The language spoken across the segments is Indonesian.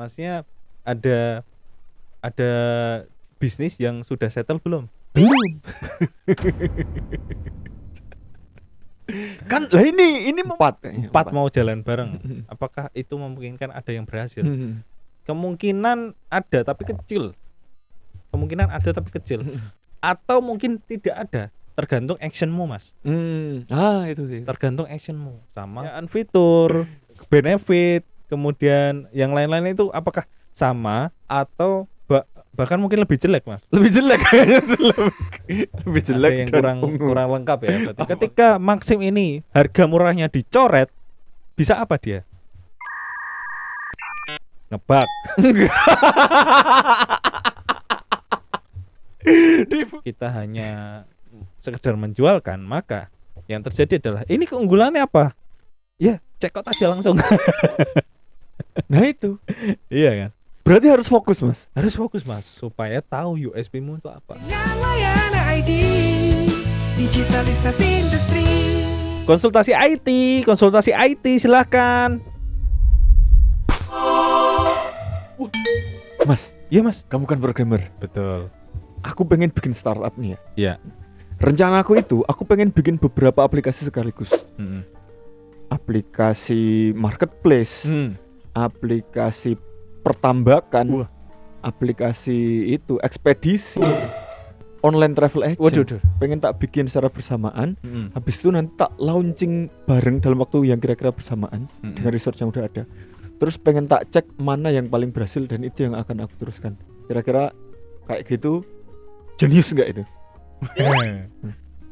Maksudnya ada bisnis yang sudah settle belum? Belum. Kan lah ini empat kayaknya. Empat mau jalan bareng. Apakah itu memungkinkan ada yang berhasil? Kemungkinan ada tapi kecil. Atau mungkin tidak ada. Tergantung actionmu, Mas. Itu sih. Tergantung actionmu. Sama fitur, benefit, kemudian yang lain-lain itu apakah sama atau bahkan mungkin lebih jelek, Mas? Lebih jelek kayaknya. Lebih jelek. Ada yang kurang lengkap ya. Berarti ketika Maxim ini harga murahnya dicoret, bisa apa dia? Ngebug. Kita hanya sekedar menjualkan, maka yang terjadi adalah ini keunggulannya apa? Ya, check out aja langsung. Nah itu. Iya kan? Berarti harus fokus, Mas. Harus fokus, Mas, supaya tahu USP-mu itu apa. Layanan ID, digitalisasi industri. Konsultasi IT, silakan. Mas, Iya, Mas. kamu kan programmer. Betul. Aku pengen bikin startup nih ya. Iya. Rencana aku itu, aku pengen bikin beberapa aplikasi sekaligus. Aplikasi marketplace, aplikasi pertambakan, aplikasi itu ekspedisi, online travel agent. Waduh. Pengen tak bikin secara bersamaan. Habis itu nanti tak launching bareng dalam waktu yang kira-kira bersamaan dengan research yang udah ada. Terus pengen tak cek mana yang paling berhasil dan itu yang akan aku teruskan. Kira-kira kayak gitu. Jenius enggak itu?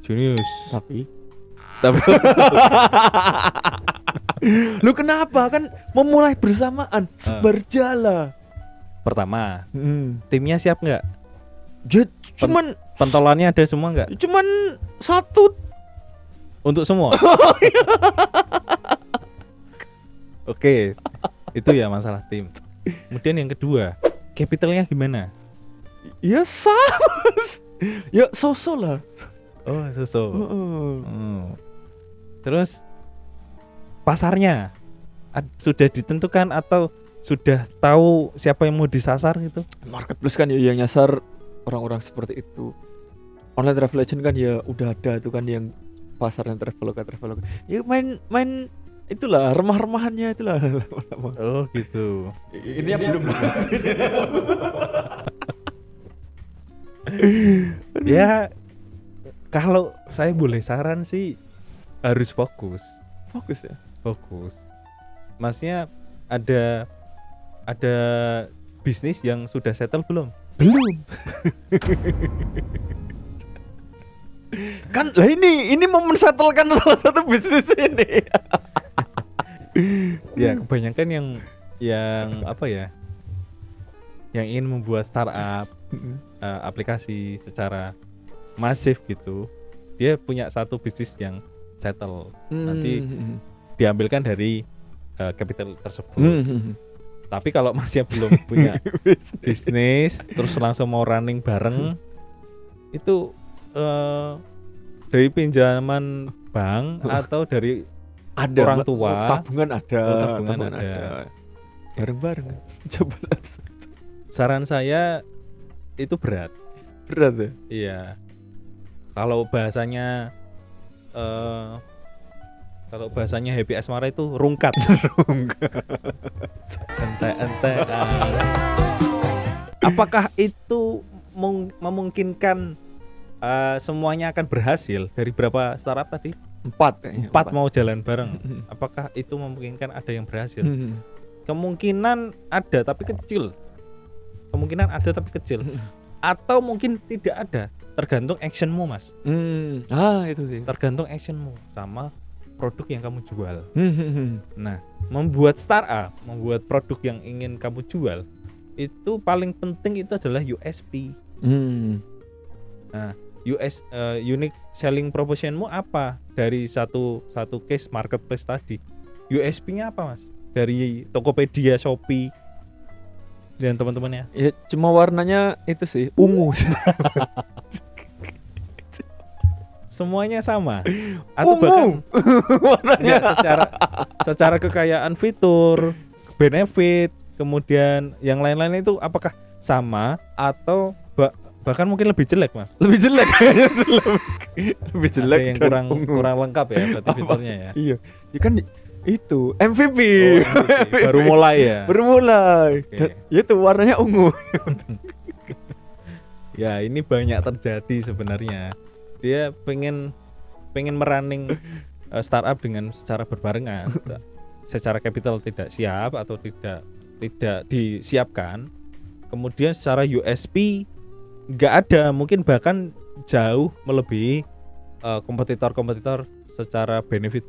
Jenius. Tapi lu kenapa kan memulai bersamaan berjala. Pertama, timnya siap nggak? Cuman pentolannya ada semua nggak? Cuman satu untuk semua. Oke, itu ya masalah tim. Kemudian yang kedua, capitalnya gimana? Ya sama. Ya so-so lah. Oh, so-so. Terus pasarnya sudah ditentukan atau sudah tahu siapa yang mau disasar gitu? Marketplace kan ya yang nyasar orang-orang seperti itu. Online travel agent kan ya udah ada itu kan yang pasarnya traveloka. Ya main itulah remah-remahannya itulah. Oh gitu. Ini yang belum. Ya kalau saya boleh saran sih harus fokus ya. Fokus. Maksudnya ada bisnis yang sudah settle belum? Belum. Kan lah ini mau men-settlekan salah satu bisnis ini. Ya kebanyakan yang apa ya? Yang ingin membuat startup aplikasi secara masif gitu, dia punya satu bisnis yang settle, nanti diambilkan dari capital tersebut. Tapi kalau masih belum punya bisnis, terus langsung mau running bareng, itu dari pinjaman bank atau dari ada orang tua, tabungan ada. Bareng-bareng. Coba saran saya itu berat ya? Iya. Kalau bahasanya Happy Asmara itu rungkat. Ente. Apakah itu memungkinkan semuanya akan berhasil? Dari berapa startup tadi? 4 kayaknya. 4 mau jalan bareng. Apakah itu memungkinkan ada yang berhasil? Kemungkinan ada tapi kecil. Atau mungkin tidak ada. Tergantung actionmu, Mas. Itu sih. Tergantung actionmu sama produk yang kamu jual. Nah, membuat startup, membuat produk yang ingin kamu jual, itu paling penting itu adalah USP. Nah, unique selling propositionmu apa dari satu case marketplace tadi? USP-nya apa, Mas? Dari Tokopedia, Shopee dan teman-temannya. Ya cuma warnanya itu sih ungu. Semuanya sama atau bahkan warnanya secara kekayaan fitur, benefit, kemudian yang lain-lain itu apakah sama atau bahkan mungkin lebih jelek, Mas? Lebih jelek kayaknya. Lebih jelek. Ada yang kurang lengkap ya berarti fiturnya ya. Iya. Ya kan itu MVP. Baru mulai ya. Baru mulai. Okay. Ya itu warnanya ungu. Ya, ini banyak terjadi sebenarnya. Dia pengen merunning startup dengan secara berbarengan. Secara capital tidak siap atau tidak disiapkan. Kemudian secara USP nggak ada, mungkin bahkan jauh melebihi kompetitor secara benefit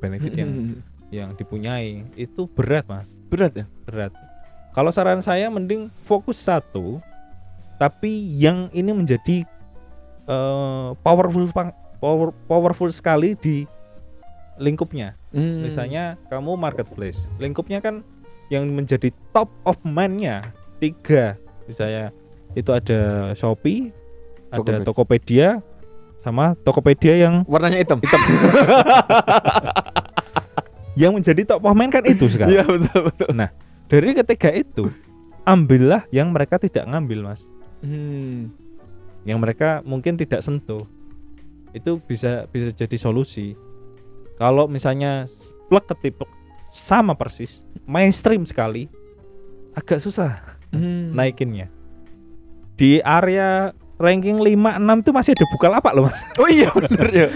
yang dipunyai. Itu berat, Mas. Berat ya? Berat. Kalau saran saya mending fokus satu, tapi yang ini menjadi powerful sekali di lingkupnya. Misalnya kamu marketplace, lingkupnya kan yang menjadi top of mind-nya 3. Misalnya itu ada Shopee, ada Tokopedia, sama Tokopedia yang warnanya hitam. Yang menjadi top of mind kan itu sekarang. Iya, betul. Nah, dari ketiga itu ambillah yang mereka tidak ngambil, Mas. Yang mereka mungkin tidak sentuh. Itu bisa jadi solusi. Kalau misalnya plek ketiplek sama persis, mainstream sekali, agak susah naikinnya. Di area ranking 5-6 itu masih ada Bukalapak loh, Mas. Oh iya benar ya.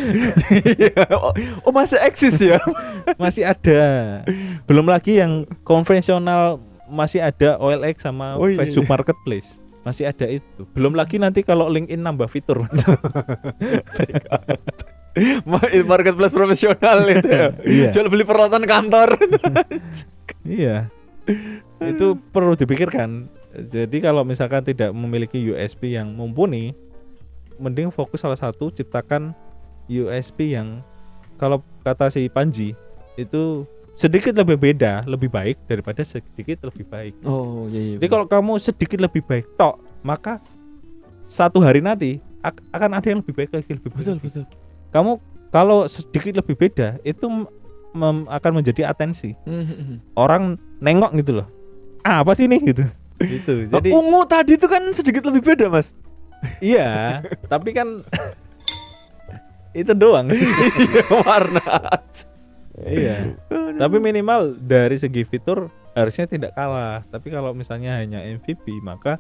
Oh masih eksis ya. Masih ada. Belum lagi yang konvensional, masih ada OLX sama Facebook Marketplace. Masih ada itu. Belum lagi nanti kalau LinkedIn nambah fitur. Marketplace profesional itu ya. Iya. Jual beli peralatan kantor. Iya. Itu perlu dipikirkan. Jadi kalau misalkan tidak memiliki USP yang mumpuni, mending fokus salah satu, ciptakan USP yang kalau kata si Panji itu sedikit lebih beda, lebih baik daripada sedikit lebih baik. Oh iya. Jadi kalau kamu sedikit lebih baik tok, maka satu hari nanti akan ada yang lebih baik lagi, lebih baik. Betul. Kamu kalau sedikit lebih beda itu akan menjadi atensi. Orang nengok gitu loh. Apa sih ini gitu. Gitu. Jadi ungu tadi itu kan sedikit lebih beda, Mas. Iya, tapi kan itu doang. Warna. Iya. Tapi minimal dari segi fitur harusnya tidak kalah. Tapi kalau misalnya hanya MVP, maka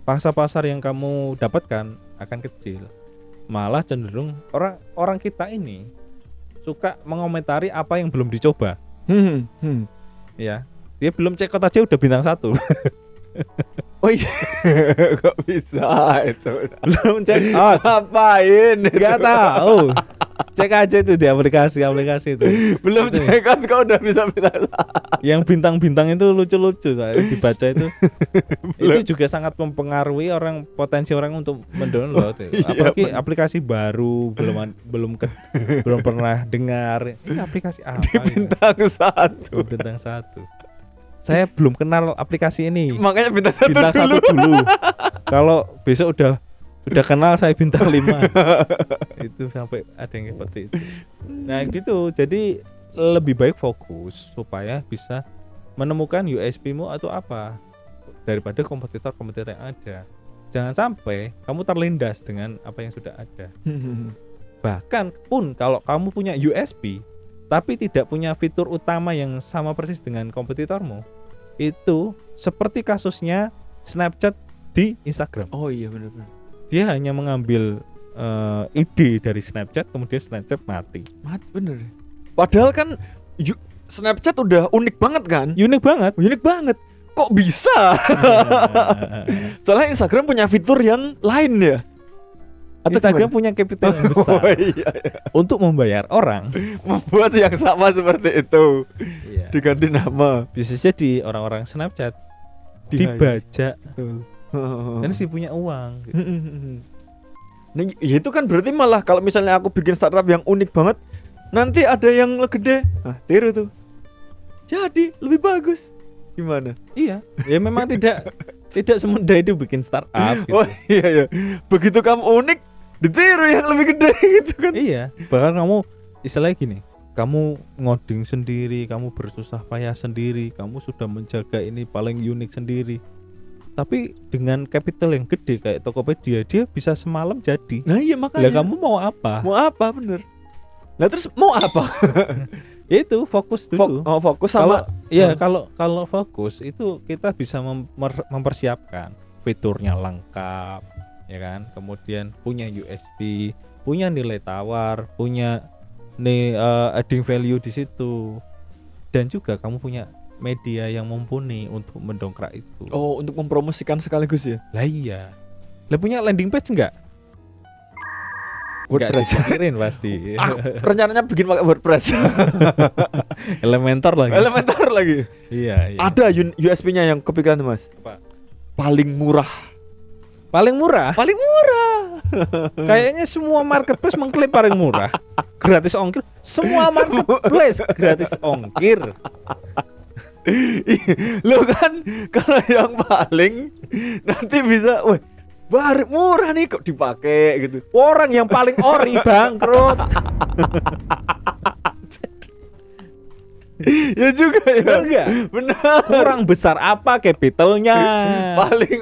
pasar yang kamu dapatkan akan kecil. Malah cenderung orang kita ini suka mengomentari apa yang belum dicoba. Ya, dia belum check out aja udah bintang 1. Oh iya, kok bisa itu? Belum check out. Ngapain? Gak tahu. Cek aja itu di aplikasi itu. Belum itu. Check out kok udah bisa bintang 1. Yang bintang-bintang itu lucu-lucu saya dibaca itu. Itu juga sangat mempengaruhi potensi orang untuk mendownload. Apalagi aplikasi baru belum pernah dengar. Ini aplikasi apa? Di bintang 1. Bintang 1. Saya belum kenal aplikasi ini. Makanya bintang 1 dulu. Kalau besok udah kenal saya bintang 5. Itu sampai ada yang seperti itu. Nah gitu. Jadi lebih baik fokus supaya bisa menemukan USP-mu atau apa daripada kompetitor yang ada. Jangan sampai kamu terlindas dengan apa yang sudah ada. Bahkan pun kalau kamu punya USP tapi tidak punya fitur utama yang sama persis dengan kompetitormu, itu seperti kasusnya Snapchat di Instagram. Oh iya benar-benar. Dia hanya mengambil ide dari Snapchat, kemudian Snapchat mati bener. Padahal kan Snapchat udah unik banget kan? Unik banget. Kok bisa? Soalnya Instagram punya fitur yang lain ya. Atau Instagram punya capital yang besar untuk membayar orang membuat yang sama seperti itu. Iya. Diganti nama. Bisa jadi orang-orang Snapchat dibajak dan dia punya uang gitu. Nah, ya itu kan berarti malah kalau misalnya aku bikin startup yang unik banget, nanti ada yang gede, tiru tuh. Jadi lebih bagus. Gimana? Iya, ya memang tidak semudah itu bikin startup gitu. Oh iya. Begitu kamu unik, ditiru yang lebih gede gitu kan. Iya, bahkan kamu istilahnya gini, kamu ngoding sendiri, kamu bersusah payah sendiri, kamu sudah menjaga ini paling unik sendiri. Tapi dengan capital yang gede kayak Tokopedia, dia bisa semalam jadi. Nah iya Lah makanya. kamu mau apa? Mau apa bener? Nah terus mau apa? Ya itu fokus dulu. Fokus sama. Kalau fokus itu kita bisa mempersiapkan fiturnya lengkap, ya kan? Kemudian punya USB, punya nilai tawar, punya adding value di situ. Dan juga kamu punya media yang mumpuni untuk mendongkrak itu. Oh, untuk mempromosikan sekaligus ya? Lah iya. Lah punya landing page enggak? WordPress. Enggak dipikirin pasti. Rencananya bikin pakai WordPress. Elementor lagi. Elementor lagi. Iya. Ada USB-nya yang kepikiran tuh, Mas. Apa? Paling murah. Paling murah? Paling murah. Kayaknya semua marketplace mengklaim paling murah. Gratis ongkir. Semua marketplace gratis ongkir. Lo kan kalau yang paling nanti bisa, wah, baru murah nih kok dipakai gitu. Orang yang paling ori bangkrut. Ya juga ya. Benar enggak? Benar. Kurang besar apa capitalnya? Paling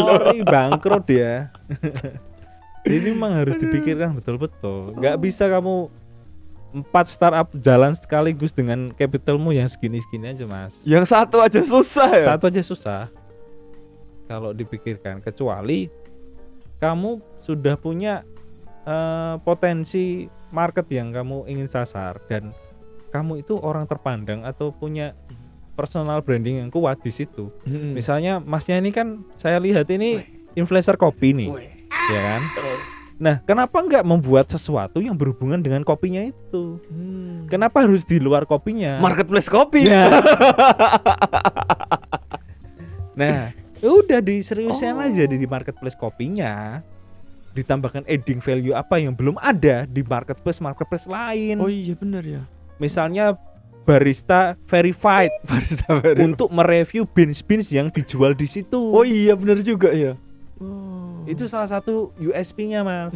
ori bangkrut ya. Ini memang harus dipikirkan betul-betul. Nggak bisa kamu 4 startup jalan sekaligus dengan capitalmu yang segini-segini aja, Mas. Yang satu aja susah ya. Satu aja susah. Kalau dipikirkan, kecuali kamu sudah punya potensi market yang kamu ingin sasar dan kamu itu orang terpandang atau punya personal branding yang kuat di situ. Misalnya Masnya ini kan saya lihat ini influencer kopi nih. Ya kan? Nah, kenapa enggak membuat sesuatu yang berhubungan dengan kopinya itu? Kenapa harus di luar kopinya? Marketplace kopi. Nah, udah diseriusin aja di marketplace kopinya. Ditambahkan adding value apa yang belum ada di marketplace lain. Oh iya benar ya. Misalnya barista verified untuk mereview beans yang dijual di situ. Oh iya benar juga ya. Itu salah satu USP-nya, Mas.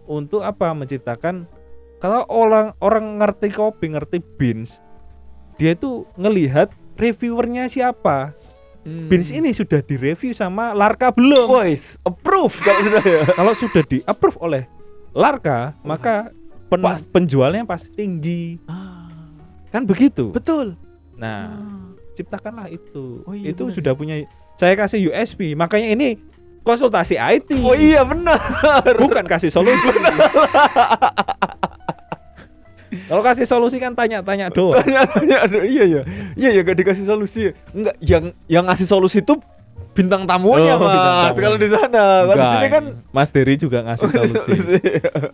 Untuk apa? Menciptakan, kalau orang ngerti kopi, ngerti beans, dia tuh ngelihat reviewernya siapa. Beans ini sudah direview sama Larka belum? Boys, approve kalau sudah ya. Kalau sudah di-approve oleh Larka, maka penjualnya pasti tinggi. Kan begitu? Betul. Nah, ciptakanlah itu. Oh iya, itu benar. sudah punya. Saya kasih USP, makanya ini konsultasi IT. Oh iya benar. Bukan kasih solusi. Kalau kasih solusi kan tanya-tanya doang. Tanya, iya ya. Iya ya gak dikasih solusi. Enggak, yang ngasih solusi itu bintang tamunya, Mas. Bintang tamu. Kalau di sana, kalau di sini kan Mas Dery juga ngasih solusi.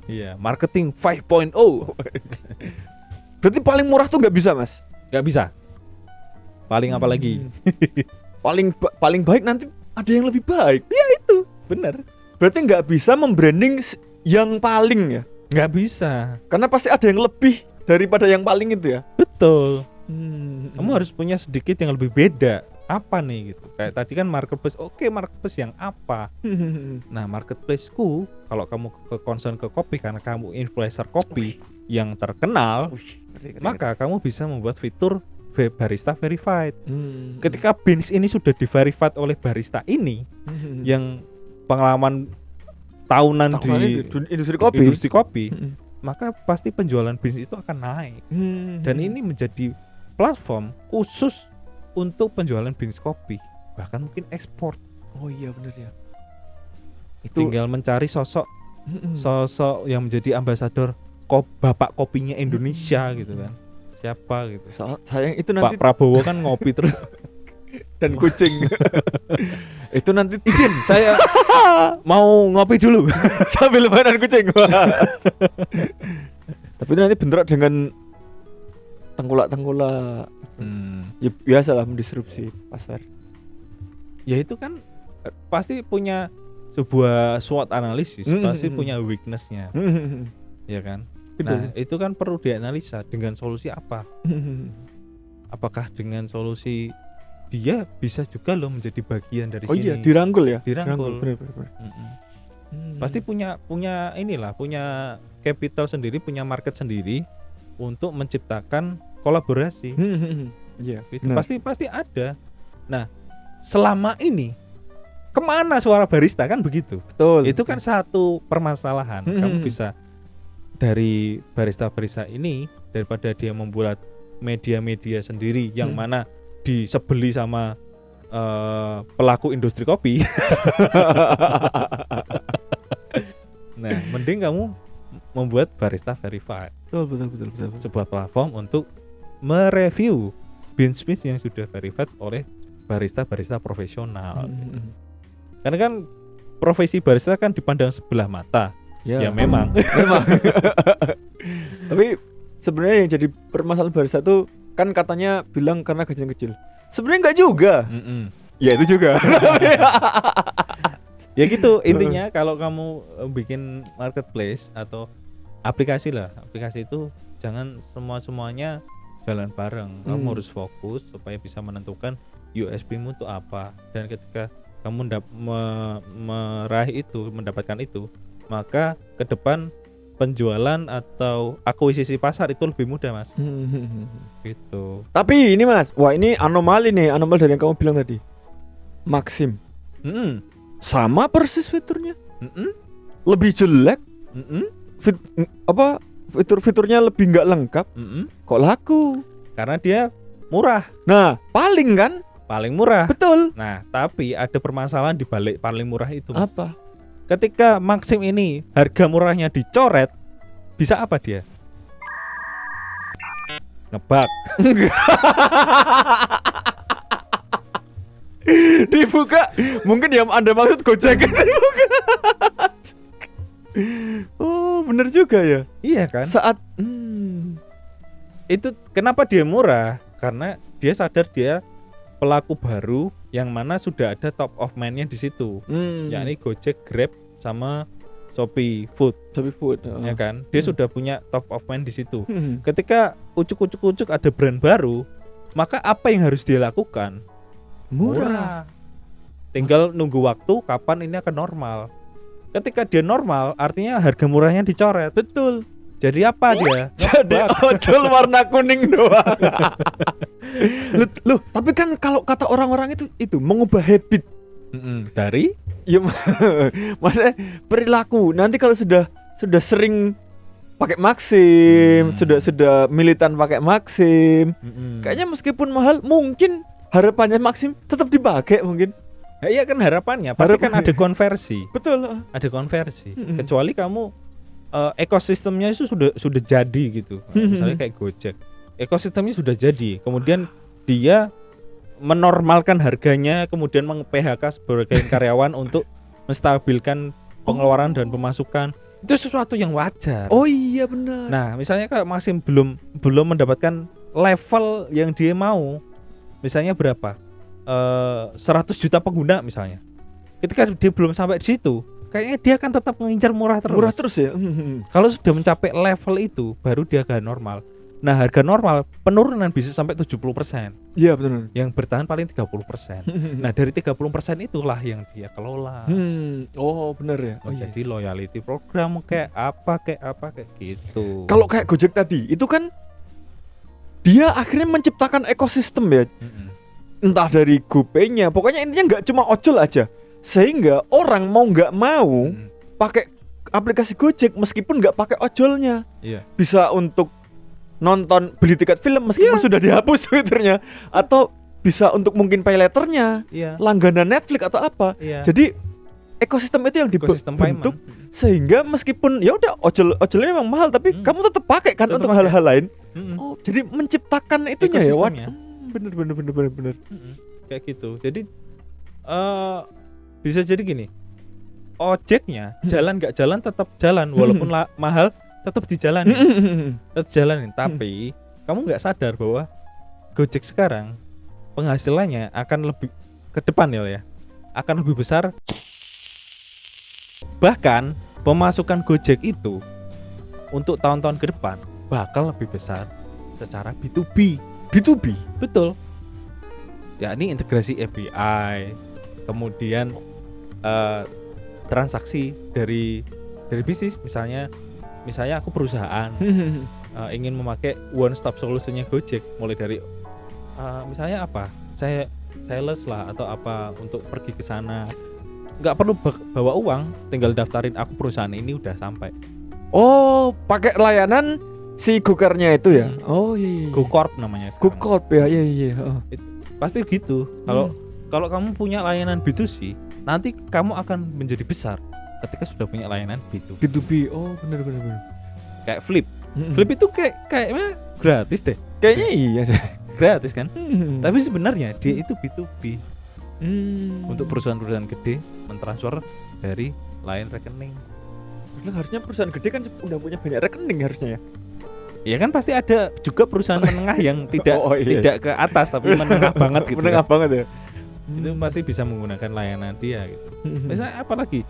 Iya, marketing 5.0. Berarti paling murah tuh nggak bisa, Mas? Nggak bisa. Paling apa lagi? paling baik nanti ada yang lebih baik. Ya itu, benar. Berarti nggak bisa membranding yang paling ya? Nggak bisa. Karena pasti ada yang lebih daripada yang paling itu ya. Betul. Kamu harus punya sedikit yang lebih beda. Apa nih gitu? Kayak tadi kan marketplace. Oke, marketplace yang apa? Nah, marketplaceku kalau kamu concern ke kopi karena kamu influencer kopi yang terkenal, maka kamu bisa membuat fitur barista verified. Ketika beans ini sudah di-verified oleh barista ini yang pengalaman tahunan di industri kopi, maka pasti penjualan beans itu akan naik. Dan ini menjadi platform khusus untuk penjualan beans kopi, bahkan mungkin ekspor. Oh iya benar ya. Tinggal mencari sosok yang menjadi ambasador bapak kopinya Indonesia gitu kan. Siapa gitu. Sayang itu nanti Pak Prabowo kan ngopi terus dan kucing. Itu nanti izin saya mau ngopi dulu sambil mainan kucing. Tapi itu nanti bentrok dengan tengkulak. Ya biasalah mendisrupsi pasar. Ya itu kan pasti punya sebuah SWOT analisis, pasti punya weakness-nya. Ya kan? Nah, itu kan perlu dianalisa dengan solusi apa? Apakah dengan solusi dia bisa juga loh menjadi bagian dari sini? Oh iya, dirangkul ya. Dirangkul. Bener. Pasti punya inilah, punya capital sendiri, punya market sendiri untuk menciptakan kolaborasi. Iya. Itu pasti ada. Nah, selama ini kemana suara barista kan begitu. Betul. Itu kan satu permasalahan. Kamu bisa dari barista-barista ini, daripada dia membuat media-media sendiri yang mana disebeli sama pelaku industri kopi. Nah, mending kamu membuat Barista Verified. Betul. Sebuah platform untuk mereview beans yang sudah verified oleh barista-barista profesional. Karena kan profesi barista kan dipandang sebelah mata. Ya memang. Tapi sebenarnya yang jadi permasalahan barista tuh kan katanya bilang karena gajinya kecil. Sebenarnya enggak juga. Ya itu juga. Ya gitu intinya. Kalau kamu bikin marketplace atau aplikasi lah, aplikasi itu jangan semuanya jalan bareng. Kamu harus fokus supaya bisa menentukan USP-mu itu apa, dan ketika kamu meraih itu, mendapatkan itu, maka ke depan penjualan atau akuisisi pasar itu lebih mudah, Mas. Gitu. Tapi ini Mas, wah ini anomali dari yang kamu bilang tadi. Maxim. Sama persis fiturnya. Lebih jelek. Fitur-fiturnya lebih nggak lengkap. Kok laku? Karena dia murah. Nah, paling murah. Betul. Nah, tapi ada permasalahan di balik paling murah itu, Mas. Apa? Ketika Maxim ini harga murahnya dicoret, bisa apa dia? Ngebug. Dibuka. Mungkin yang Anda maksud Gojek. Oh, bener juga ya. Iya kan? Saat itu kenapa dia murah? Karena dia sadar dia pelaku baru yang mana sudah ada top of mind-nya di situ, yakni Gojek, Grab, sama Shopee Food, ya kan? Dia sudah punya top of mind di situ. Ketika ucuk ada brand baru, maka apa yang harus dia lakukan? Murah. Tinggal nunggu waktu kapan ini akan normal. Ketika dia normal, artinya harga murahnya dicoret. Betul. Jadi apa dia? Jadi ojol warna kuning doang. Loh, tapi kan kalau kata orang-orang itu mengubah habit. Dari? Ya, maksudnya perilaku. Nanti kalau sudah sering pakai Maxim, sudah militan pakai Maxim, kayaknya meskipun mahal, mungkin harapannya Maxim tetap dipakai mungkin. Ya, iya kan harapannya. Pasti kan ada konversi. Betul. Ada konversi. Kecuali kamu ekosistemnya itu sudah jadi gitu. Misalnya kayak Gojek, ekosistemnya sudah jadi, kemudian dia menormalkan harganya, kemudian meng-PHK sebagai karyawan untuk menstabilkan pengeluaran dan pemasukan. Itu sesuatu yang wajar. Oh iya benar. Nah, misalnya kalau Maxim belum mendapatkan level yang dia mau, misalnya berapa? 100 juta pengguna misalnya. Ketika dia belum sampai di situ, kayaknya dia akan tetap mengincar murah terus ya. Kalau sudah mencapai level itu, baru dia harga normal. Nah, harga normal penurunan bisa sampai 70%. Iya benar. Yang bertahan paling 30%. Nah, dari 30% itulah yang dia kelola. Oh benar ya. Jadi loyalty program kayak apa kayak gitu. Kalau kayak Gojek tadi, itu kan dia akhirnya menciptakan ekosistem ya. Entah dari GoPay-nya, pokoknya intinya nggak cuma ojol aja. Sehingga orang mau nggak mau pakai aplikasi Gojek meskipun nggak pakai ojolnya. Bisa untuk nonton, beli tiket film meskipun sudah dihapus fiturnya, atau bisa untuk mungkin pay letternya, langganan Netflix atau apa. Jadi ekosistem itu yang dibentuk sehingga meskipun ya udah ojolnya memang mahal, tapi kamu tetap pakai kan untuk hal-hal lain. Oh, jadi menciptakan itunya ya. Bener. Kayak gitu. Jadi bisa jadi gini, ojeknya jalan nggak jalan tetap jalan, walaupun mahal tetap dijalanin, tapi kamu nggak sadar bahwa Gojek sekarang penghasilannya akan lebih ke depan ya, akan lebih besar. Bahkan pemasukan Gojek itu untuk tahun-tahun ke depan bakal lebih besar secara B2B. Betul. Ya, ini integrasi API, kemudian transaksi dari bisnis, misalnya aku perusahaan, ingin memakai one stop solutionnya Gojek, mulai dari misalnya apa, saya sales lah atau apa untuk pergi ke sana, nggak perlu bawa uang, tinggal daftarin aku perusahaan ini udah sampai. Oh, pakai layanan si Gokarnya itu ya? Oh iya. GoCorp namanya. GoCorp ya, iya. Oh. Pasti gitu. Kalau kamu punya layanan B2C, nanti kamu akan menjadi besar ketika sudah punya layanan B2B. B2B. Oh, benar. Kayak Flip. Flip itu kayaknya gratis deh. Kayaknya iya deh. Gratis kan? Tapi sebenarnya dia itu B2B. Untuk perusahaan-perusahaan gede mentransfer dari line rekening. Harusnya perusahaan gede kan udah punya banyak rekening harusnya ya. Ya kan pasti ada juga perusahaan menengah yang tidak ke atas tapi menengah banget gitu. Menengah banget ya. Itu pasti bisa menggunakan layanan dia gitu. Misalnya apalagi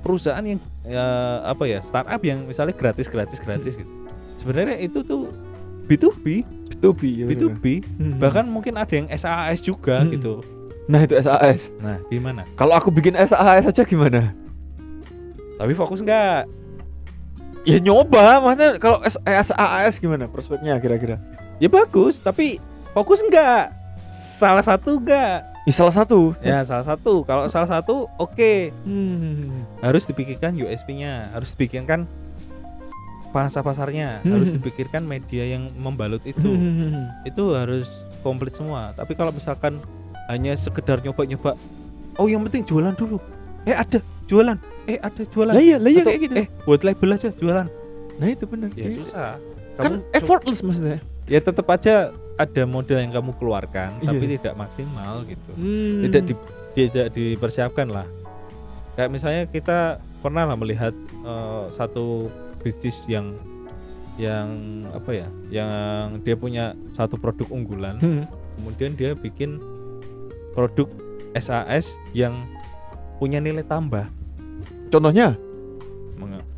perusahaan yang startup yang misalnya gratis gitu. Sebenarnya itu tuh B2B. Bahkan mungkin ada yang SAS juga gitu. Nah, itu SAS. Nah, gimana? Kalau aku bikin SAS aja gimana? Tapi fokus enggak? Ya nyoba, maksudnya kalau SAS gimana prospeknya kira-kira? Ya bagus, tapi fokus enggak? Salah satu enggak? Ya salah satu. Ya salah satu. Kalau salah satu oke. Harus dipikirkan USP-nya, harus dipikirkan bahasa pasarnya, harus dipikirkan media yang membalut itu. Itu harus komplit semua. Tapi kalau misalkan hanya sekedar nyoba-nyoba, oh yang penting jualan dulu. Ada jualan. Lah iya kayak gitu. Buat label aja jualan. Nah itu benar. Ya susah. Kan effortless maksudnya. Ya tetap aja ada modal yang kamu keluarkan, tapi tidak maksimal gitu. Tidak dipersiapkan lah. Kayak misalnya kita pernah lah melihat satu bisnis yang yang dia punya satu produk unggulan, kemudian dia bikin produk SAS yang punya nilai tambah. Contohnya?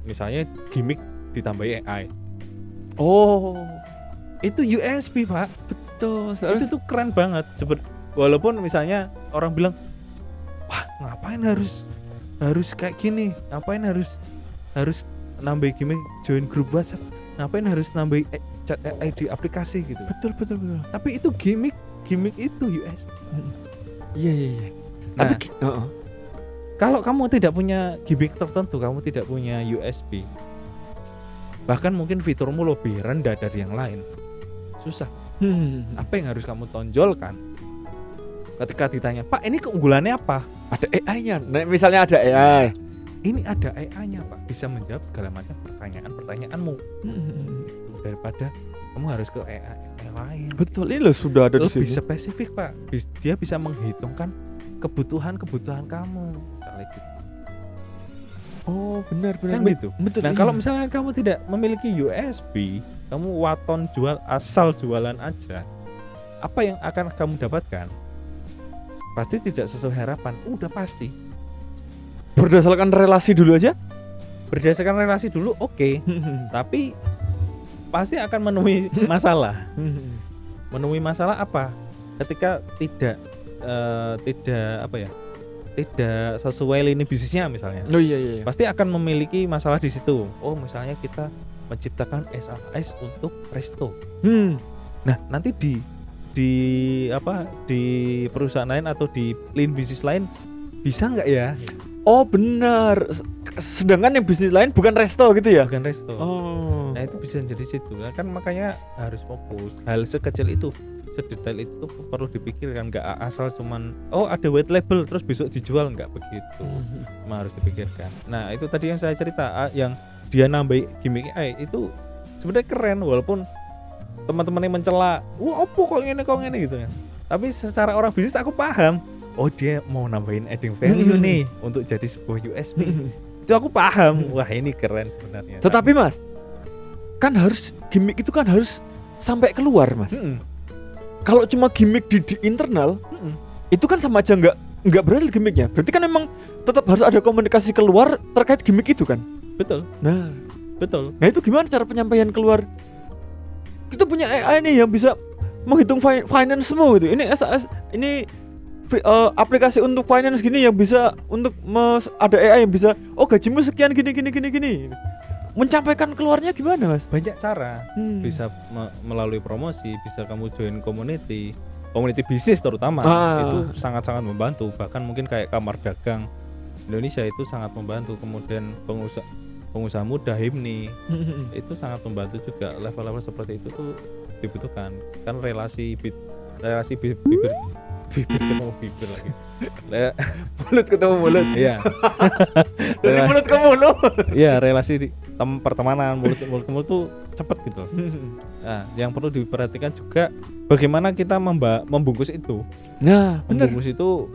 Misalnya gimmick ditambahi AI. Oh, itu USP Pak. Betul. Itu tuh keren banget. Walaupun misalnya orang bilang, wah ngapain harus kayak gini? Ngapain harus nambah gimmick join grup WhatsApp? Ngapain harus nambah chat AI di aplikasi gitu? Betul. Tapi itu gimmick itu USP. Iya. Nah, tapi kalau kamu tidak punya gimmick tertentu, kamu tidak punya USP, bahkan mungkin fiturmu lebih rendah dari yang lain, susah. Apa yang harus kamu tonjolkan? Ketika ditanya, Pak ini keunggulannya apa? Ada AI-nya. Nah, misalnya ada AI. Ini ada AI-nya Pak, bisa menjawab segala macam pertanyaanmu. Daripada kamu harus ke AI lain. Betul, ini loh sudah ada di sini. Lebih spesifik Pak. Dia bisa menghitungkan kebutuhan kamu misalnya gitu. Oh benar kan gitu. Betul. Nah kalau misalnya kamu tidak memiliki USP, kamu waton asal jualan aja, apa yang akan kamu dapatkan? Pasti tidak sesuai harapan. Udah pasti. Berdasarkan relasi dulu aja? Berdasarkan relasi dulu oke. Tapi pasti akan menemui masalah. Menemui masalah apa? Ketika tidak sesuai lini bisnisnya misalnya. Oh iya. Pasti akan memiliki masalah di situ. Oh misalnya kita menciptakan SAS untuk resto. Nah nanti di perusahaan lain atau di lini bisnis lain bisa nggak ya? Oh benar. Sedangkan yang bisnis lain bukan resto gitu ya? Bukan resto. Oh. Nah itu bisa jadi situ. Nah, kan makanya harus fokus. Hal sekecil itu, sedetail itu perlu dipikirkan. Nggak asal cuman ada white label terus besok dijual, nggak begitu. Harus dipikirkan. Nah itu tadi yang saya cerita, yang dia nambah gimmick AI itu sebenarnya keren, walaupun teman-teman yang mencela, wah opo kok ini gitu ya. Tapi secara orang bisnis aku paham. Oh dia mau nambahin adding value nih untuk jadi sebuah USP. Itu aku paham. Wah ini keren sebenarnya. Tetapi Mas, kan harus gimmick itu kan harus sampai keluar Mas. Kalau cuma gimmick di internal, itu kan sama aja nggak berhasil gimmicknya. Berarti kan memang tetap harus ada komunikasi keluar terkait gimmick itu kan. Betul. Nah itu gimana cara penyampaian keluar? Kita punya AI nih yang bisa menghitung finance semua gitu. Ini SAS, ini aplikasi untuk finance gini yang bisa untuk ada AI yang bisa gajimu sekian gini. mencapaikan keluarnya gimana Mas? Banyak cara. Bisa melalui promosi, bisa kamu join community bisnis terutama. Itu sangat-sangat membantu. Bahkan mungkin kayak Kamar Dagang Indonesia itu sangat membantu. Kemudian pengusaha muda HIMNI itu sangat membantu juga. Level-level seperti itu tuh dibutuhkan. Kan relasi bibir ketemu bibir lagi. Mulut ketemu mulut. Iya. Dari mulut ke mulut. Iya, relasi pertemanan mulut ke mulut tuh cepet gitu. Nah, yang perlu diperhatikan juga bagaimana kita membungkus itu. Nah, membungkus itu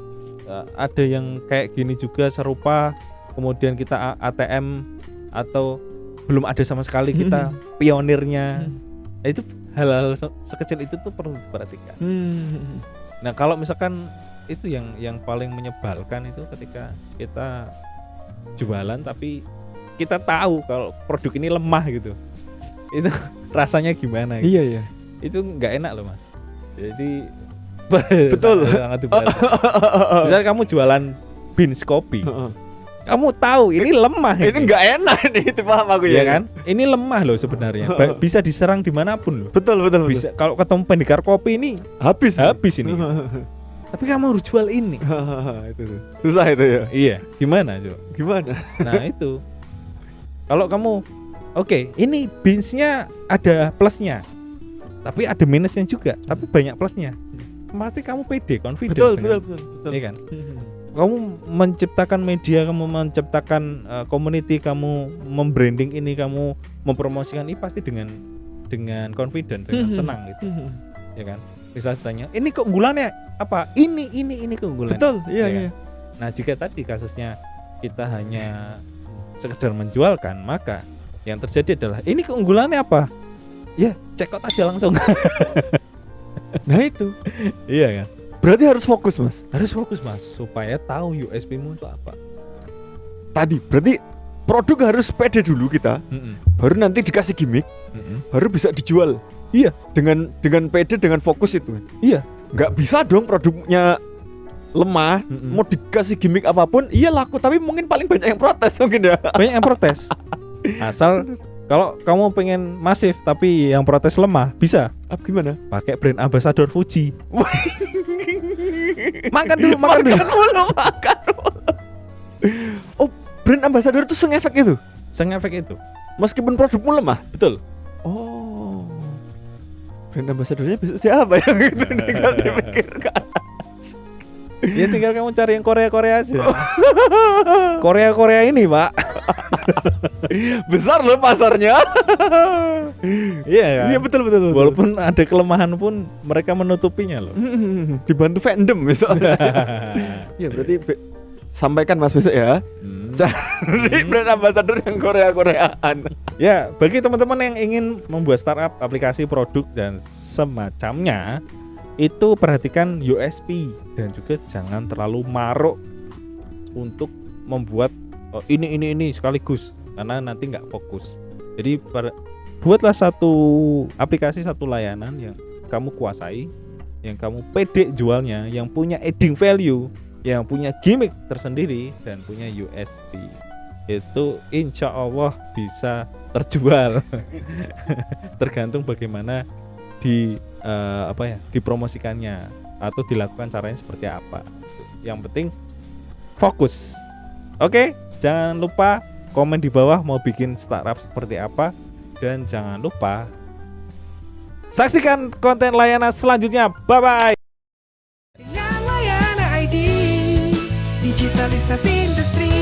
ada yang kayak gini juga serupa, kemudian kita ATM atau belum ada sama sekali kita pionirnya. Nah, itu hal-hal sekecil itu tuh perlu diperhatikan. Nah, kalau misalkan itu yang paling menyebalkan itu ketika kita jualan tapi kita tahu kalau produk ini lemah gitu. Itu rasanya gimana gitu. Iya. Itu nggak enak loh Mas. Jadi betul. sangat misalnya kamu jualan beans kopi, kamu tahu ini lemah. Ini nggak enak nih, itu paham aku ya kan? Ini lemah loh sebenarnya. Bisa diserang dimanapun loh. Betul. Bisa kalau ketemu pendekar kopi ini habis ini. Tapi kamu harus jual ini. Itu susah itu ya. Iya. Gimana coba? Gimana? Nah itu. Kalau kamu ini beansnya ada plusnya, tapi ada minusnya juga, tapi banyak plusnya. Pasti kamu pede, confident. Betul. Iya kan? Kamu menciptakan media, kamu menciptakan community, kamu membranding ini, kamu mempromosikan ini pasti dengan confident, dengan senang gitu. Ya kan? Bisa tanya, ini keunggulannya apa? Ini keunggulannya. Betul, iya. Kan? Nah, jika tadi kasusnya kita hanya sekedar menjualkan, maka yang terjadi adalah ini keunggulannya apa? Ya, check out aja langsung. Nah itu. Iya kan? Berarti harus fokus Mas. Harus fokus Mas, supaya tahu USP-mu itu apa. Tadi berarti produk harus pede dulu kita. Baru nanti dikasih gimmick. Baru bisa dijual. Iya, dengan pede, dengan fokus itu. Iya. Nggak bisa dong produknya lemah, mau dikasih gimmick apapun, iya laku, tapi mungkin paling banyak yang protes mungkin ya. Banyak yang protes. Asal kalau kamu pengen masif tapi yang protes lemah, bisa. Gimana? Pakai brand ambassador Fuji. makan dulu. Oh, brand ambassador itu sengefek itu. Meskipun produkmu lemah. Betul. Oh. Brand ambassadornya besok siapa yang gitu tinggal dipikirkan. Ya tinggal kamu cari yang Korea aja. Korea ini Pak. Besar loh pasarnya. Iya kan? Iya betul. Walaupun ada kelemahan pun mereka menutupinya loh. Dibantu fandom besok. Iya berarti sampaikan Mas besok ya. Cari brand ambassador yang Koreaan. Ya bagi teman-teman yang ingin membuat startup, aplikasi, produk dan semacamnya, itu perhatikan USP dan juga jangan terlalu maruk untuk membuat ini sekaligus, karena nanti nggak fokus. Jadi buatlah satu aplikasi, satu layanan yang kamu kuasai, yang kamu pede jualnya, yang punya adding value, yang punya gimmick tersendiri dan punya USP. Itu insya Allah bisa terjual. Tergantung bagaimana dipromosikannya atau dilakukan caranya seperti apa. Yang penting fokus. Oke, jangan lupa komen di bawah mau bikin startup seperti apa, dan jangan lupa saksikan konten layanan selanjutnya. Bye bye. Dengan Layanan ID, digitalisasi industri.